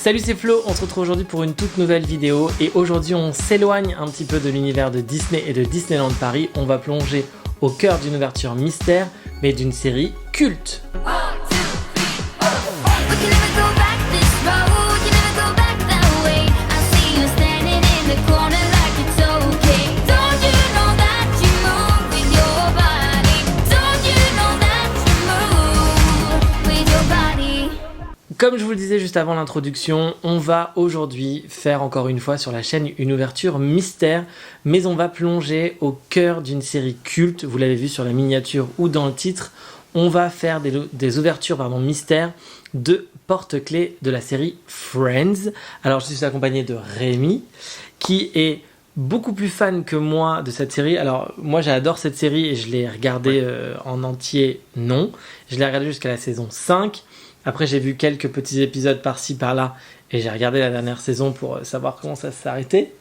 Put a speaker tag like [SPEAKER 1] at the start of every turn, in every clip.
[SPEAKER 1] Salut, c'est Flo, on se retrouve aujourd'hui pour une toute nouvelle vidéo et aujourd'hui on s'éloigne un petit peu de l'univers de Disney et de Disneyland Paris. On va plonger au cœur d'une ouverture mystère mais d'une série culte. Comme je vous le disais juste avant l'introduction, on va aujourd'hui faire encore une fois sur la chaîne une ouverture mystère, mais on va plonger au cœur d'une série culte, vous l'avez vu sur la miniature ou dans le titre, on va faire des ouvertures mystères de porte-clés de la série Friends. Alors je suis accompagné de Rémi, qui est beaucoup plus fan que moi de cette série. Alors moi j'adore cette série et je l'ai regardée en entier, non. Je l'ai regardée jusqu'à la saison 5. Après, j'ai vu quelques petits épisodes par-ci, par-là, et j'ai regardé la dernière saison pour savoir comment ça s'arrêtait.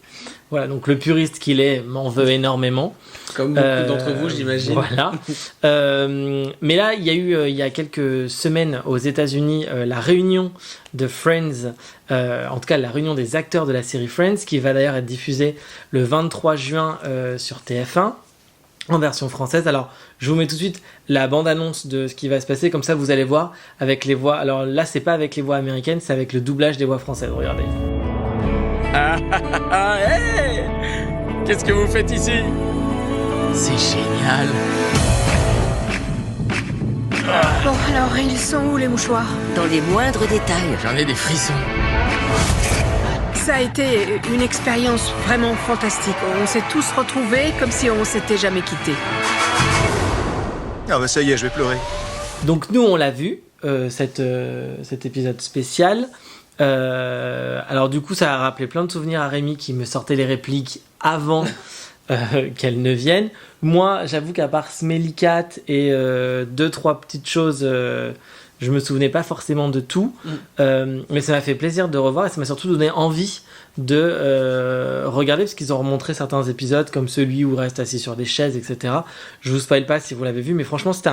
[SPEAKER 1] Voilà, donc le puriste qu'il est m'en veut énormément.
[SPEAKER 2] Comme beaucoup d'entre vous, j'imagine.
[SPEAKER 1] Voilà. Mais là, il y a eu, il y a quelques semaines aux États-Unis, la réunion de Friends, en tout cas la réunion des acteurs de la série Friends, qui va d'ailleurs être diffusée le 23 juin sur TF1. En version française. Alors, je vous mets tout de suite la bande-annonce de ce qui va se passer, comme ça vous allez voir avec les voix. Alors là, c'est pas avec les voix américaines, c'est avec le doublage des voix françaises. Regardez.
[SPEAKER 3] Hey, qu'est-ce que vous faites ici? C'est génial.
[SPEAKER 4] Bon, alors, ils sont où les mouchoirs?
[SPEAKER 5] Dans les moindres détails.
[SPEAKER 3] J'en ai des frissons.
[SPEAKER 4] Ça a été une expérience vraiment fantastique. On s'est tous retrouvés comme si on s'était jamais quittés.
[SPEAKER 6] Ah bah ça y est, je vais pleurer.
[SPEAKER 1] Donc nous, on l'a vu, cet épisode spécial. Alors du coup, ça a rappelé plein de souvenirs à Rémi qui me sortait les répliques avant qu'elles ne viennent. Moi, j'avoue qu'à part Smelly Cat et 2-3 petites choses... je me souvenais pas forcément de tout, mais ça m'a fait plaisir de revoir et ça m'a surtout donné envie de regarder parce qu'ils ont remontré certains épisodes comme celui où ils restent assis sur des chaises, etc. Je vous spoil pas si vous l'avez vu, mais franchement c'était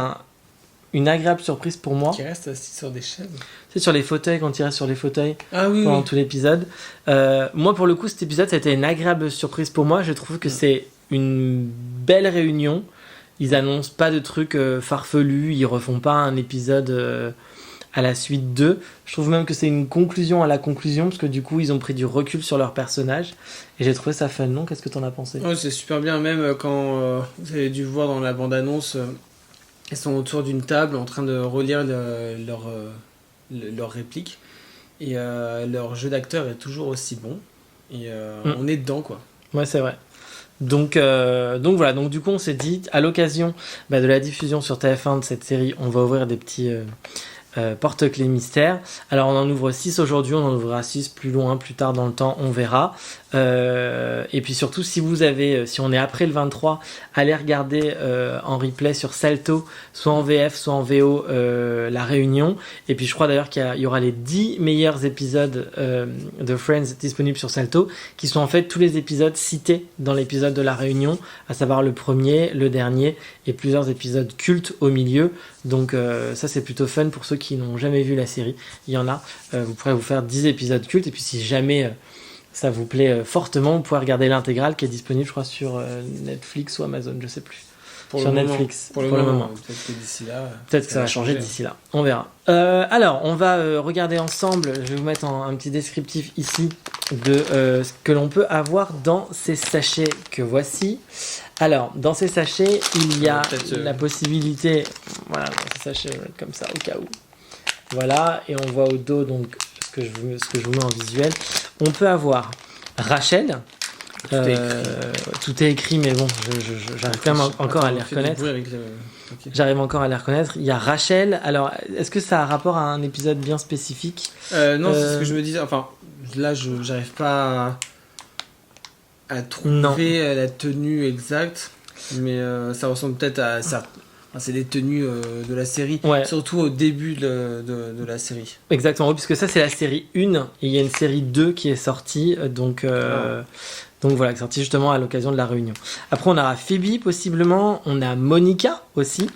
[SPEAKER 1] une agréable surprise pour moi.
[SPEAKER 2] Qui reste assis sur des chaises.
[SPEAKER 1] C'est sur les fauteuils, quand ils restent sur les fauteuils
[SPEAKER 2] pendant
[SPEAKER 1] tout l'épisode. Moi pour le coup cet épisode ça a été une agréable surprise pour moi. Je trouve que c'est une belle réunion. Ils annoncent pas de trucs farfelus, ils refont pas un épisode à la suite d'eux. Je trouve même que c'est une conclusion à la conclusion, parce que du coup, ils ont pris du recul sur leur personnage. Et j'ai trouvé ça fun, non? Qu'est-ce que t'en as pensé?
[SPEAKER 2] Ouais, c'est super bien, même quand vous avez dû voir dans la bande-annonce, ils sont autour d'une table en train de relire leurs répliques. Et leur jeu d'acteur est toujours aussi bon. Et on est dedans, quoi.
[SPEAKER 1] Ouais, c'est vrai. Donc voilà, donc du coup on s'est dit à l'occasion de la diffusion sur TF1 de cette série, on va ouvrir des petits porte-clés mystères. Alors on en ouvre 6 aujourd'hui, on en ouvrira 6 plus loin, plus tard dans le temps, on verra. Et puis surtout si on est après le 23, allez regarder en replay sur Salto, soit en VF, soit en VO, la réunion. Et puis je crois d'ailleurs qu'il y aura les 10 meilleurs épisodes de Friends disponibles sur Salto, qui sont en fait tous les épisodes cités dans l'épisode de la réunion, à savoir le premier, le dernier, et plusieurs épisodes cultes au milieu. Donc ça c'est plutôt fun pour ceux qui n'ont jamais vu la série. Il y en a, vous pourrez vous faire 10 épisodes cultes, et puis si jamais... ça vous plaît fortement, vous pouvez regarder l'intégrale qui est disponible, je crois, sur Netflix ou Amazon, je sais plus. Sur Netflix,
[SPEAKER 2] pour le moment. Peut-être que d'ici là...
[SPEAKER 1] Peut-être que ça va changer d'ici là, on verra. Alors, on va regarder ensemble, je vais vous mettre un petit descriptif ici de ce que l'on peut avoir dans ces sachets que voici. Alors, dans ces sachets, il y a la possibilité... Voilà, dans ces sachets, je vais mettre comme ça, au cas où. Voilà, et on voit au dos, donc, ce que je vous mets en visuel. On peut avoir Rachel. Tout est écrit, mais bon, j'arrive quand même encore à les reconnaître. J'arrive encore à les reconnaître. Il y a Rachel. Alors, est-ce que ça a rapport à un épisode bien spécifique?
[SPEAKER 2] Non, c'est ce que je me disais. Enfin, là, j'arrive pas à trouver la tenue exacte, mais ça ressemble peut-être à ça. C'est des tenues de la série, surtout au début de la série.
[SPEAKER 1] Exactement, puisque ça c'est la série 1 et il y a une série 2 qui est sortie, donc voilà, qui est sortie justement à l'occasion de la réunion. Après on a Phoebe possiblement, on a Monica aussi,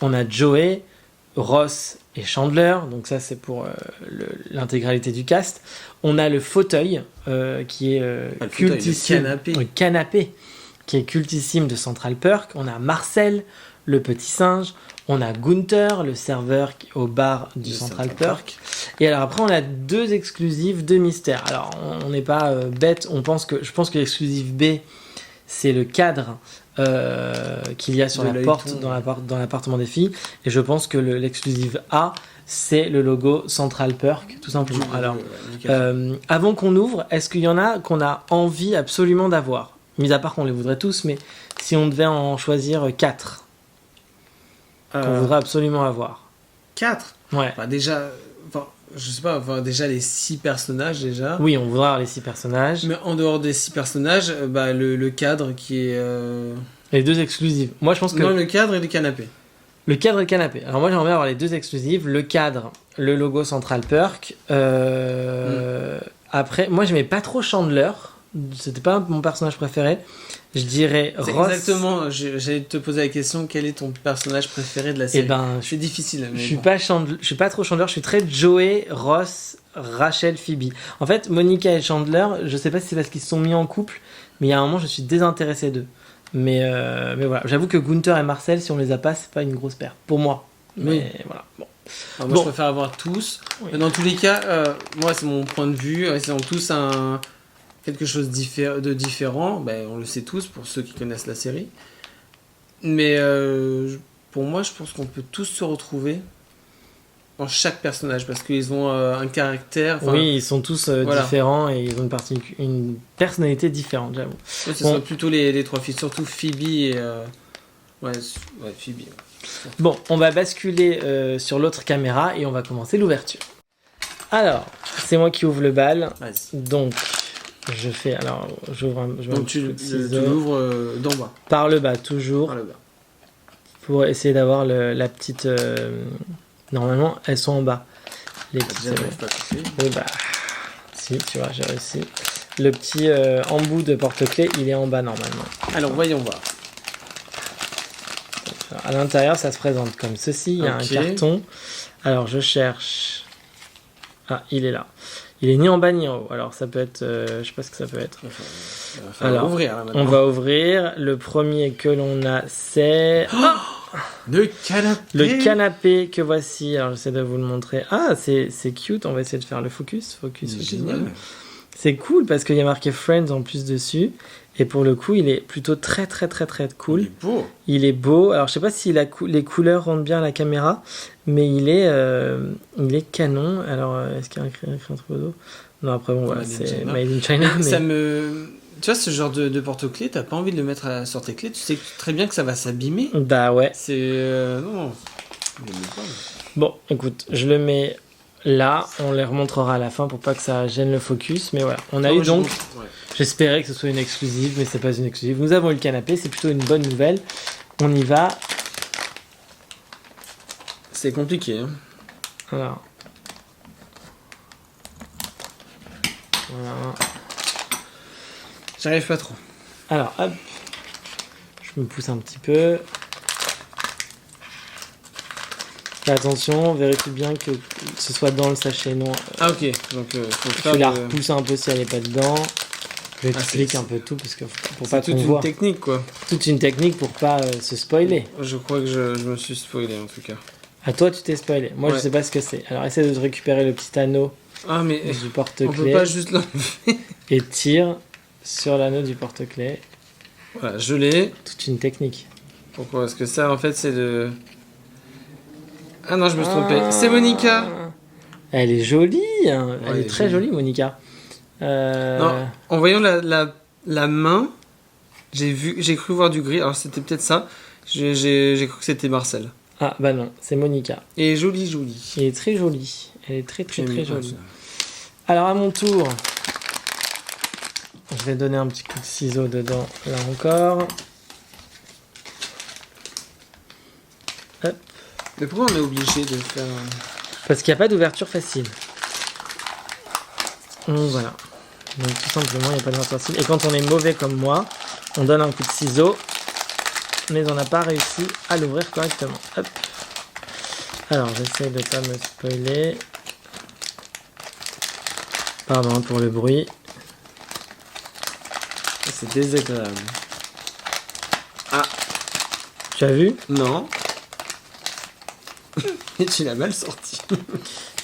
[SPEAKER 1] on a Joey, Ross et Chandler, donc ça c'est pour l'intégralité du cast. On a le fauteuil qui est cultissime,
[SPEAKER 2] le
[SPEAKER 1] canapé qui est cultissime de Central Perk. On a Marcel, le petit singe. On a Gunther, le serveur au bar du Central Perk. Et alors après, on a 2 exclusives de mystère. Alors, on n'est pas bête. Je pense que l'exclusive B, c'est le cadre qu'il y a sur la porte dans l'appartement des filles. Et je pense que l'exclusive A, c'est le logo Central Perk, tout simplement. Alors, avant qu'on ouvre, est-ce qu'il y en a qu'on a envie absolument d'avoir ? Mis à part qu'on les voudrait tous, mais si on devait en choisir 4 qu'on voudrait absolument avoir.
[SPEAKER 2] 4 ?
[SPEAKER 1] Ouais.
[SPEAKER 2] Bah déjà, je sais pas, déjà les 6 personnages déjà.
[SPEAKER 1] Oui, on voudrait avoir les 6 personnages.
[SPEAKER 2] Mais en dehors des 6 personnages, le cadre qui est...
[SPEAKER 1] Les 2 exclusives. Moi, je pense que...
[SPEAKER 2] Non, le cadre et le canapé.
[SPEAKER 1] Le cadre et le canapé. Alors moi, j'aimerais bien avoir les 2 exclusives. Le cadre, le logo Central Perk. Après, moi, j'aimais pas trop Chandler. C'était pas mon personnage préféré. Je dirais Ross.
[SPEAKER 2] Exactement, j'allais te poser la question, quel est ton personnage préféré de la série ? C'est difficile.
[SPEAKER 1] Je suis pas trop Chandler, je suis très Joey, Ross, Rachel, Phoebe. En fait, Monica et Chandler, je sais pas si c'est parce qu'ils se sont mis en couple, mais il y a un moment, je suis désintéressé d'eux. Mais voilà, j'avoue que Gunther et Marcel, si on les a pas, c'est pas une grosse perte. Pour moi. Mais voilà. Bon.
[SPEAKER 2] Alors moi, je préfère avoir tous. Oui. Dans tous les cas, moi, c'est mon point de vue. Ils ont tous quelque chose de différent, on le sait tous pour ceux qui connaissent la série. Mais pour moi, je pense qu'on peut tous se retrouver dans chaque personnage parce qu'ils ont un caractère.
[SPEAKER 1] Oui, ils sont tous différents et ils ont une personnalité différente, j'avoue.
[SPEAKER 2] Oui, ce sont plutôt les 3 filles, surtout Phoebe et. Phoebe.
[SPEAKER 1] Bon, on va basculer sur l'autre caméra et on va commencer l'ouverture. Alors, c'est moi qui ouvre le bal.
[SPEAKER 2] Vas-y.
[SPEAKER 1] Donc. Donc
[SPEAKER 2] tu l'ouvres d'en bas.
[SPEAKER 1] Par le bas, toujours.
[SPEAKER 2] Par le bas.
[SPEAKER 1] Pour essayer d'avoir la petite... Normalement, elles sont en bas. Les petites... Oui, si, tu vois, j'ai réussi. Le petit embout de porte-clés, il est en bas normalement.
[SPEAKER 2] Alors, voyons voir.
[SPEAKER 1] Alors, à l'intérieur, ça se présente comme ceci. Il y a un carton. Alors, je cherche... Ah, il est là. Il est ni en bas ni en haut. Alors ça peut être, je sais pas ce que ça peut être.
[SPEAKER 2] Alors,
[SPEAKER 1] on va ouvrir. Le premier que l'on a, c'est
[SPEAKER 2] le canapé.
[SPEAKER 1] Le canapé que voici. Alors j'essaie de vous le montrer. Ah, c'est cute. On va essayer de faire le focus.
[SPEAKER 2] Génial.
[SPEAKER 1] C'est cool parce qu'il y a marqué Friends en plus dessus. Et pour le coup, il est plutôt très très très très cool. Il est beau. Alors je sais pas si les couleurs rendent bien à la caméra, mais il est canon. Alors est-ce qu'il y a un trophée? Non, après bon, voilà, c'est Made in China. Mais...
[SPEAKER 2] Ça me... Tu vois, ce genre de porte-clés, t'as pas envie de le mettre sur tes clés. Tu sais très bien que ça va s'abîmer.
[SPEAKER 1] Bah ouais.
[SPEAKER 2] C'est non.
[SPEAKER 1] Bon, écoute, je le mets là. On les remontrera à la fin pour pas que ça gêne le focus. Mais voilà, on a eu donc. Ouais. J'espérais que ce soit une exclusive, mais c'est pas une exclusive. Nous avons eu le canapé, c'est plutôt une bonne nouvelle. On y va.
[SPEAKER 2] C'est compliqué. Hein.
[SPEAKER 1] Alors. Voilà.
[SPEAKER 2] J'arrive pas trop.
[SPEAKER 1] Alors, hop. Je me pousse un petit peu. Fais attention, vérifie bien que ce soit dans le sachet, non.
[SPEAKER 2] Ah ok, donc faut
[SPEAKER 1] faire la repousser un peu si elle n'est pas dedans. Je explique un peu tout parce que pour pas qu'on voit.
[SPEAKER 2] C'est toute une technique quoi.
[SPEAKER 1] Toute une technique pour pas se spoiler.
[SPEAKER 2] Je crois que je me suis spoilé en tout cas.
[SPEAKER 1] À toi tu t'es spoilé. Moi je sais pas ce que c'est. Alors essaie de récupérer le petit anneau du porte-clés.
[SPEAKER 2] On peut pas juste l'enlever.
[SPEAKER 1] Et tire sur l'anneau du porte-clés.
[SPEAKER 2] Voilà, je l'ai.
[SPEAKER 1] Toute une technique.
[SPEAKER 2] Pourquoi? Parce que ça en fait c'est de... Ah non, je me suis trompé. C'est Monica.
[SPEAKER 1] Elle est jolie. Hein. Elle est très jolie, Monica.
[SPEAKER 2] Non, en voyant la main, j'ai cru voir du gris. Alors c'était peut-être ça. J'ai cru que c'était Marcel.
[SPEAKER 1] Ah bah non, c'est Monica.
[SPEAKER 2] Et jolie.
[SPEAKER 1] Elle est très jolie. Elle est très jolie. Alors à mon tour, je vais donner un petit coup de ciseau dedans, là encore. Hop.
[SPEAKER 2] Mais pourquoi on est obligé de faire...
[SPEAKER 1] Parce qu'il n'y a pas d'ouverture facile. Donc voilà. Donc tout simplement, il n'y a pas d'ouverture facile. Et quand on est mauvais comme moi, on donne un coup de ciseau, mais on n'a pas réussi à l'ouvrir correctement. Hop. Alors, j'essaie de pas me spoiler. Pardon pour le bruit.
[SPEAKER 2] C'est désagréable.
[SPEAKER 1] Tu as vu?
[SPEAKER 2] Non. Et tu l'as mal sorti.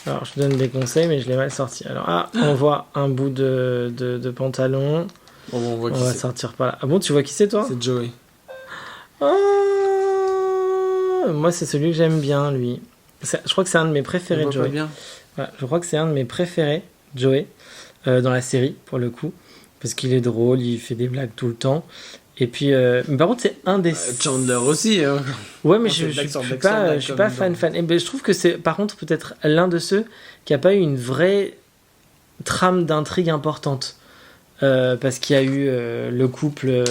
[SPEAKER 1] Alors, je donne des conseils, mais je l'ai mal sorti. Alors, on voit un bout de pantalon.
[SPEAKER 2] Bon, on voit
[SPEAKER 1] On
[SPEAKER 2] qui
[SPEAKER 1] va
[SPEAKER 2] c'est.
[SPEAKER 1] sortir par là. Ah bon, tu vois qui c'est, toi?
[SPEAKER 2] C'est Joey.
[SPEAKER 1] Ah, moi, c'est celui que j'aime bien, lui. Je crois que c'est un de mes préférés,
[SPEAKER 2] On voit pas
[SPEAKER 1] Joey.
[SPEAKER 2] bien.
[SPEAKER 1] Voilà, je crois que c'est un de mes préférés, Joey, dans la série, pour le coup. Parce qu'il est drôle, il fait des blagues tout le temps. Et puis, mais par contre, c'est un des...
[SPEAKER 2] Chandler aussi. Hein.
[SPEAKER 1] Ouais, mais
[SPEAKER 2] Non,
[SPEAKER 1] je
[SPEAKER 2] c'est blague sur
[SPEAKER 1] suis
[SPEAKER 2] blague sur
[SPEAKER 1] pas,
[SPEAKER 2] blague,
[SPEAKER 1] je suis pas
[SPEAKER 2] comme
[SPEAKER 1] fan. Et ben, je trouve que c'est, par contre, peut-être l'un de ceux qui a pas eu une vraie trame d'intrigue importante. Parce qu'il y a eu le couple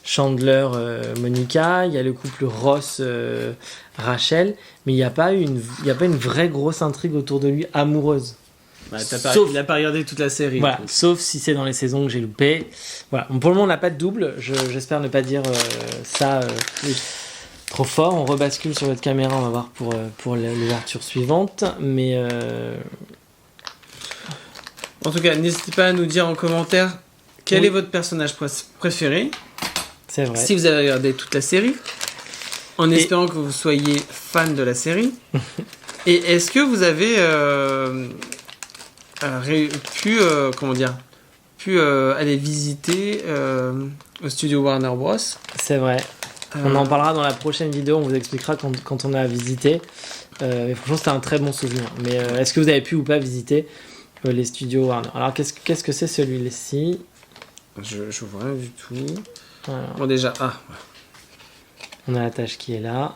[SPEAKER 1] Chandler-Monica, il y a le couple Ross-Rachel, mais il n'y a pas une vraie grosse intrigue autour de lui amoureuse.
[SPEAKER 2] Bah,
[SPEAKER 1] Sauf-
[SPEAKER 2] il n'a pas regardé toute la série.
[SPEAKER 1] Voilà,
[SPEAKER 2] donc.
[SPEAKER 1] sauf si c'est dans les saisons que j'ai loupé. Voilà. Bon, pour le moment, on n'a pas de double. J'espère ne pas dire ça trop fort. On rebascule sur votre caméra, on va voir pour l'ouverture suivante. Mais
[SPEAKER 2] En tout cas, n'hésitez pas à nous dire en commentaire quel
[SPEAKER 1] Oui.
[SPEAKER 2] est votre personnage préféré.
[SPEAKER 1] c'est vrai.
[SPEAKER 2] Si vous avez regardé toute la série, en espérant que vous soyez fan de la série. Et est-ce que vous avez pu aller visiter au studio Warner Bros.
[SPEAKER 1] C'est vrai. On en parlera dans la prochaine vidéo, on vous expliquera quand on a visité. Mais franchement, c'était un très bon souvenir. Mais est-ce que vous avez pu ou pas visiter les studios Warner? Alors, qu'est-ce que c'est celui-ci?
[SPEAKER 2] Je vois rien du tout.
[SPEAKER 1] Voilà.
[SPEAKER 2] Bon, déjà,
[SPEAKER 1] On a la tâche qui est là.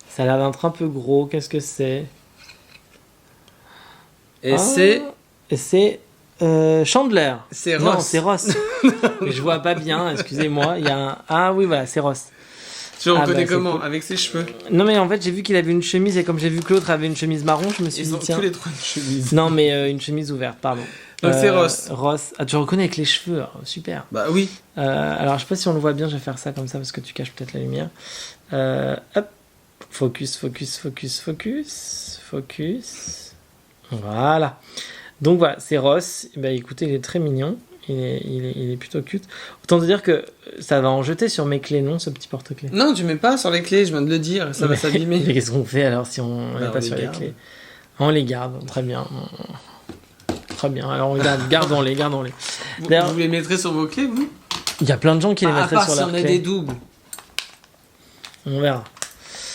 [SPEAKER 1] Ça a l'air d'être un peu gros. Qu'est-ce que c'est?
[SPEAKER 2] et
[SPEAKER 1] Ah,
[SPEAKER 2] c'est
[SPEAKER 1] Et c'est Chandler.
[SPEAKER 2] C'est
[SPEAKER 1] Non,
[SPEAKER 2] Ross.
[SPEAKER 1] c'est Ross. Je vois pas bien, excusez-moi. Il y a un... Ah oui, voilà, c'est Ross.
[SPEAKER 2] tu le
[SPEAKER 1] Ah,
[SPEAKER 2] reconnais
[SPEAKER 1] bah, c'est
[SPEAKER 2] comment
[SPEAKER 1] cool.
[SPEAKER 2] avec ses cheveux.
[SPEAKER 1] Non, mais en fait, j'ai vu qu'il avait une chemise et comme j'ai vu que l'autre avait une chemise marron, je me suis
[SPEAKER 2] Ils
[SPEAKER 1] dit,
[SPEAKER 2] ont
[SPEAKER 1] tiens.
[SPEAKER 2] tous les trois une chemise.
[SPEAKER 1] Non, mais une chemise ouverte, pardon.
[SPEAKER 2] Donc c'est Ross.
[SPEAKER 1] Ross. Ah, tu reconnais avec les cheveux, alors, super.
[SPEAKER 2] Bah oui.
[SPEAKER 1] Alors, je sais pas si on le voit bien, je vais faire ça comme ça parce que tu caches peut-être la lumière. Hop. Focus. Voilà. Donc voilà, c'est Ross. Bah écoutez, il est très mignon. Il est plutôt cute. Autant te dire que ça va en jeter sur mes clés, non, ce petit porte-clés?
[SPEAKER 2] Non, tu mets pas sur les clés, je viens de le dire, ça va
[SPEAKER 1] Mais
[SPEAKER 2] s'abîmer.
[SPEAKER 1] qu'est-ce qu'on fait alors si on
[SPEAKER 2] Bah,
[SPEAKER 1] n'est
[SPEAKER 2] on
[SPEAKER 1] pas
[SPEAKER 2] les
[SPEAKER 1] sur
[SPEAKER 2] garde.
[SPEAKER 1] les clés? On les garde, très bien. Très bien, alors on garde, gardons-les.
[SPEAKER 2] Vous,
[SPEAKER 1] D'ailleurs-
[SPEAKER 2] vous les mettrez sur vos clés, vous?
[SPEAKER 1] Il y a plein de gens qui les
[SPEAKER 2] À
[SPEAKER 1] mettraient
[SPEAKER 2] part
[SPEAKER 1] sur
[SPEAKER 2] si
[SPEAKER 1] leurs
[SPEAKER 2] on a
[SPEAKER 1] clés.
[SPEAKER 2] des doubles.
[SPEAKER 1] On verra.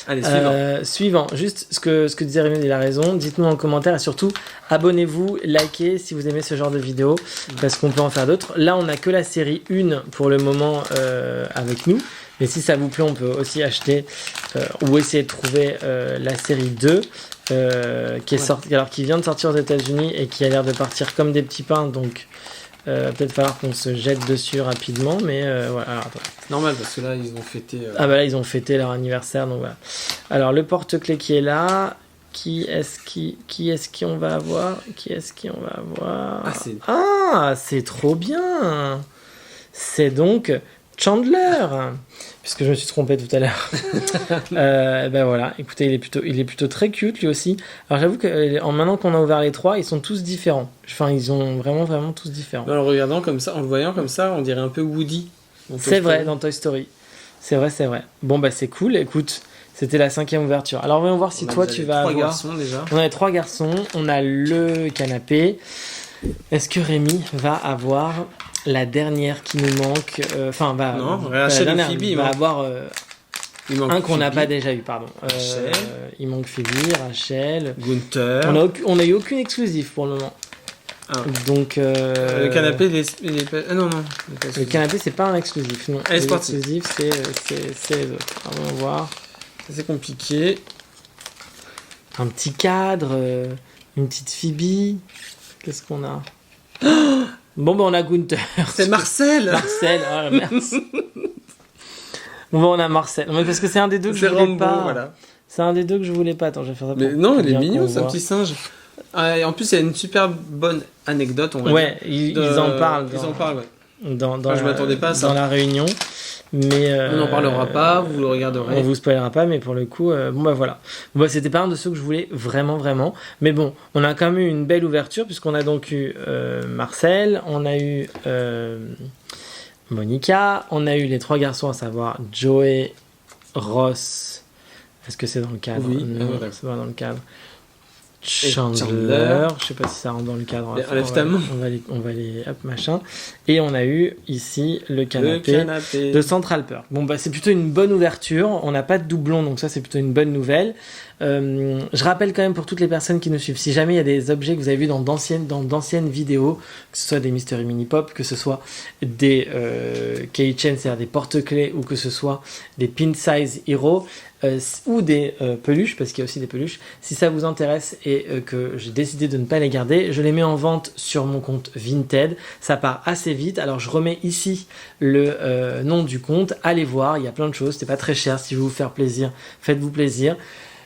[SPEAKER 2] Allez, suivant.
[SPEAKER 1] Suivant, juste ce que disait Rémi, il a raison. Dites-nous en commentaire et surtout abonnez-vous, likez si vous aimez ce genre de vidéos parce qu'on peut en faire d'autres. Là, on n'a que la série 1 pour le moment avec nous. Mais si ça vous plaît, on peut aussi acheter ou essayer de trouver la série 2 qui est sortie, alors qui vient de sortir aux États-Unis et qui a l'air de partir comme des petits pains. Donc peut-être falloir qu'on se jette dessus rapidement. Mais voilà. Alors, attends.
[SPEAKER 2] Normal, parce que là, ils ont fêté...
[SPEAKER 1] Ah bah là ils ont fêté leur anniversaire donc voilà. Alors le porte-clés qui est là, qui est-ce qu'on va avoir? Ah, c'est trop bien. C'est donc Chandler. Puisque je me suis trompé tout à l'heure. Ben voilà, écoutez, il est plutôt très cute lui aussi. Alors j'avoue que maintenant qu'on a ouvert les trois, ils sont tous différents. Enfin, ils sont vraiment tous différents.
[SPEAKER 2] En le regardant comme ça, en le voyant comme ça, on dirait un peu Woody.
[SPEAKER 1] C'est vrai, dans Toy Story. C'est vrai. Bon, bah c'est cool. Écoute, c'était la 5e ouverture. Alors, voyons voir si toi, tu vas
[SPEAKER 2] trois
[SPEAKER 1] avoir...
[SPEAKER 2] garçons déjà.
[SPEAKER 1] On a les 3 garçons. On a le canapé. Est-ce que Rémi va avoir la dernière qui nous manque? Enfin,
[SPEAKER 2] Non,
[SPEAKER 1] pas la
[SPEAKER 2] Rachel ou
[SPEAKER 1] dernière,
[SPEAKER 2] Phoebe,
[SPEAKER 1] il
[SPEAKER 2] il
[SPEAKER 1] va
[SPEAKER 2] manque.
[SPEAKER 1] avoir
[SPEAKER 2] Il manque
[SPEAKER 1] un qu'on n'a
[SPEAKER 2] Phoebe,
[SPEAKER 1] pas déjà eu, pardon.
[SPEAKER 2] Rachel.
[SPEAKER 1] Il manque Phoebe, Rachel.
[SPEAKER 2] Gunther.
[SPEAKER 1] On a eu aucune exclusive pour le moment.
[SPEAKER 2] Ah.
[SPEAKER 1] Donc...
[SPEAKER 2] Le canapé, il est pas... Ah non. il est pas
[SPEAKER 1] Le
[SPEAKER 2] celui-ci.
[SPEAKER 1] canapé, c'est pas un exclusif, non.
[SPEAKER 2] Allez, c'est
[SPEAKER 1] Les
[SPEAKER 2] parti.
[SPEAKER 1] exclusifs, c'est les autres. Allons voir.
[SPEAKER 2] C'est compliqué.
[SPEAKER 1] Un petit cadre, une petite Phoebe. Qu'est-ce qu'on a? Bon, on a Gunther.
[SPEAKER 2] C'est Marcel.
[SPEAKER 1] Marcel, oh, merci. Bon, on a Marcel. Non, mais parce que c'est un des deux que je
[SPEAKER 2] C'est
[SPEAKER 1] voulais
[SPEAKER 2] Rambo,
[SPEAKER 1] pas.
[SPEAKER 2] voilà.
[SPEAKER 1] C'est un des deux que je voulais pas. Attends, je vais faire ça.
[SPEAKER 2] Mais
[SPEAKER 1] pour
[SPEAKER 2] non, il est
[SPEAKER 1] bien
[SPEAKER 2] mignon,
[SPEAKER 1] qu'on
[SPEAKER 2] c'est un
[SPEAKER 1] voit.
[SPEAKER 2] petit singe. Ah, et en plus, il y a une super bonne anecdote, on va
[SPEAKER 1] Ouais,
[SPEAKER 2] dire.
[SPEAKER 1] ils en parlent.
[SPEAKER 2] Ils en parlent, ouais.
[SPEAKER 1] Dans
[SPEAKER 2] Moi, je m'attendais pas à ça.
[SPEAKER 1] Dans la réunion. Mais
[SPEAKER 2] On n'en parlera pas, vous le regarderez.
[SPEAKER 1] on vous spoilera pas, mais pour le coup, bon bah voilà. Bon, bah, c'était pas un de ceux que je voulais vraiment. Mais bon, on a quand même eu une belle ouverture puisqu'on a donc eu Marcel, on a eu Monica, on a eu les 3 garçons, à savoir Joey, Ross. Est-ce que c'est dans le cadre?
[SPEAKER 2] Oui.
[SPEAKER 1] Non,
[SPEAKER 2] D'accord.
[SPEAKER 1] c'est pas dans le cadre.
[SPEAKER 2] Chandler.
[SPEAKER 1] Chandler, je sais pas si ça rentre dans le cadre. On va les hop machin. Et on a eu ici le canapé de Central Perk. Bon bah c'est plutôt une bonne ouverture. On n'a pas de doublon, donc ça c'est plutôt une bonne nouvelle. Je rappelle quand même pour toutes les personnes qui nous suivent, si jamais il y a des objets que vous avez vus dans d'anciennes vidéos, que ce soit des Mystery Mini Pop, que ce soit des keychains, c'est-à-dire des porte-clés, ou que ce soit des Pin Size Hero, ou des peluches, parce qu'il y a aussi des peluches. Si ça vous intéresse et que j'ai décidé de ne pas les garder, je les mets en vente sur mon compte Vinted. Ça part assez vite. Alors je remets ici le nom du compte. Allez voir, il y a plein de choses. C'est pas très cher. Si vous voulez vous faire plaisir, faites-vous plaisir.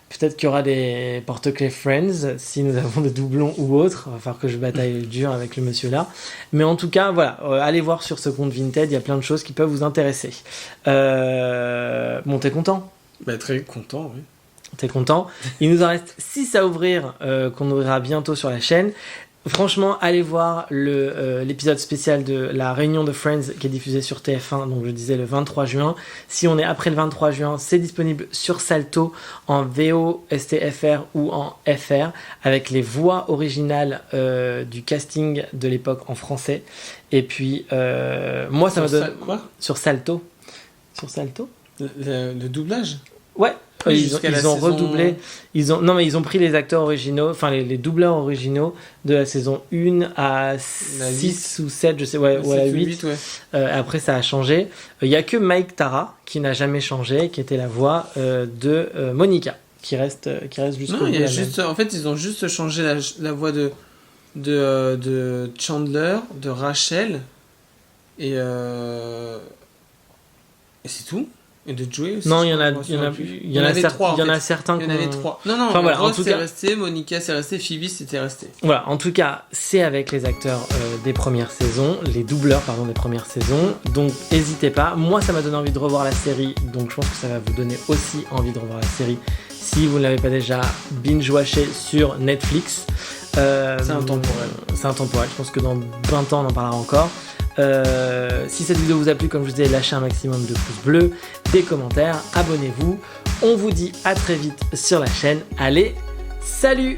[SPEAKER 1] Peut-être qu'il y aura des porte-clés Friends, si nous avons des doublons ou autres. Il va falloir que je bataille dur avec le monsieur là. Mais en tout cas, voilà, allez voir sur ce compte Vinted, il y a plein de choses qui peuvent vous intéresser. Bon, t'es content ?
[SPEAKER 2] Bah, très content, oui.
[SPEAKER 1] T'es content ? Il nous en reste 6 à ouvrir, qu'on ouvrira bientôt sur la chaîne. Franchement, allez voir l'épisode spécial de la réunion de Friends qui est diffusé sur TF1, donc je disais le 23 juin. Si on est après le 23 juin, c'est disponible sur Salto en VO, STFR ou en FR, avec les voix originales du casting de l'époque en français. Et puis, moi, ça me donne...
[SPEAKER 2] Quoi ?
[SPEAKER 1] Sur Salto. Sur Salto ?
[SPEAKER 2] Le doublage ?
[SPEAKER 1] Ouais.
[SPEAKER 2] Oui,
[SPEAKER 1] Ils ont
[SPEAKER 2] saison...
[SPEAKER 1] redoublé. Ils ont pris les acteurs originaux, enfin les doubleurs originaux de la saison 1 à 6 ou 7, je sais, ou à la 8.
[SPEAKER 2] Ouais.
[SPEAKER 1] Après, ça a changé. Il n'y a que Mike Tara qui n'a jamais changé, qui était la voix de Monica, qui reste jusqu'au bout.
[SPEAKER 2] Non, il y a juste, en fait, ils ont juste changé la voix de Chandler, de Rachel, et c'est tout. Et de Joey aussi.
[SPEAKER 1] Non, il y en a certains.
[SPEAKER 2] Il y en avait 3. Non,
[SPEAKER 1] enfin, voilà,
[SPEAKER 2] Ross
[SPEAKER 1] en tout
[SPEAKER 2] c'est
[SPEAKER 1] cas...
[SPEAKER 2] resté, Monica c'est resté, Phoebe c'était resté.
[SPEAKER 1] Voilà, en tout cas, c'est avec les acteurs des premières saisons, les doubleurs, pardon, des premières saisons. Donc, n'hésitez pas. Moi, ça m'a donné envie de revoir la série, donc je pense que ça va vous donner aussi envie de revoir la série si vous ne l'avez pas déjà binge-watché sur Netflix.
[SPEAKER 2] C'est intemporel.
[SPEAKER 1] C'est intemporel. Je pense que dans 20 ans, on en parlera encore. Si cette vidéo vous a plu, comme je vous disais, lâchez un maximum de pouces bleus, des commentaires, abonnez-vous. On vous dit à très vite sur la chaîne. Allez, salut!